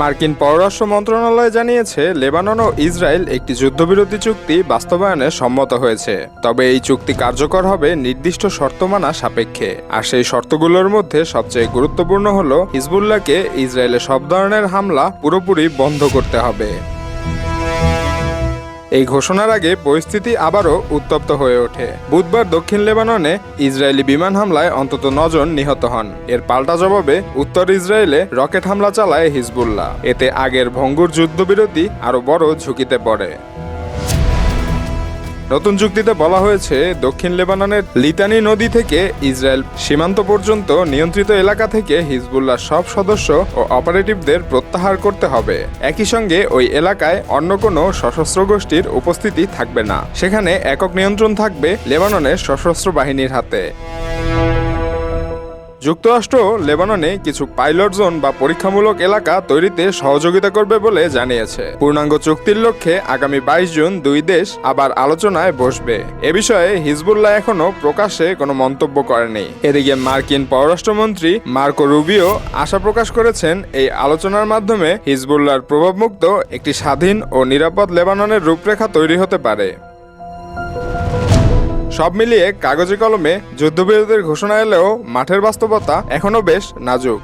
মার্কিন পররাষ্ট্র মন্ত্রণালয় জানিয়েছে, লেবানন ও ইসরায়েল একটি যুদ্ধবিরতি চুক্তি বাস্তবায়নে সম্মত হয়েছে। তবে এই চুক্তি কার্যকর হবে নির্দিষ্ট শর্ত মানা সাপেক্ষে। আর সেই শর্তগুলোর মধ্যে সবচেয়ে গুরুত্বপূর্ণ হলো হিজবুল্লাহকে ইসরায়েলে সব ধরনের হামলা পুরোপুরি বন্ধ করতে হবে। এই ঘোষণার আগে পরিস্থিতি আবারও উত্তপ্ত হয়ে ওঠে। বুধবার দক্ষিণ লেবাননে ইসরায়েলি বিমান হামলায় অন্তত 9 জন নিহত হন। এর পাল্টা জবাবে উত্তর ইসরায়েলে রকেট হামলা চালায় হিজবুল্লাহ। এতে আগের ভঙ্গুর যুদ্ধবিরতি আরও বড় ঝুঁকিতে পড়ে। নতুন চুক্তিতে বলা হয়েছে, দক্ষিণ লেবাননের লিতানি নদী থেকে ইসরায়েল সীমান্ত পর্যন্ত নিয়ন্ত্রিত এলাকা থেকে হিজবুল্লাহর সব সদস্য ও অপারেটিভদের প্রত্যাহার করতে হবে। একই সঙ্গে ওই এলাকায় অন্য কোনো সশস্ত্র গোষ্ঠীর উপস্থিতি থাকবে না। সেখানে একক নিয়ন্ত্রণ থাকবে লেবাননের সশস্ত্র বাহিনীর হাতে। যুক্তরাষ্ট্র লেবাননে কিছু পাইলট জোন বা পরীক্ষামূলক এলাকা তৈরিতে সহযোগিতা করবে বলে জানিয়েছে। পূর্ণাঙ্গ চুক্তির লক্ষ্যে আগামী 22 জুন দুই দেশ আবার আলোচনায় বসবে। এ বিষয়ে হিজবুল্লাহ এখনো প্রকাশ্যে কোনো মন্তব্য করেনি। এদিকে মার্কিন পররাষ্ট্রমন্ত্রী মার্কো রুবিও আশা প্রকাশ করেছেন, এই আলোচনার মাধ্যমে হিজবুল্লাহর প্রভাবমুক্ত একটি স্বাধীন ও নিরাপদ লেবাননের রূপরেখা তৈরি হতে পারে। সব মিলিয়ে কাগজে কলমে যুদ্ধবিরতির ঘোষণা এলেও মাঠের বাস্তবতা এখনো বেশ নাজুক।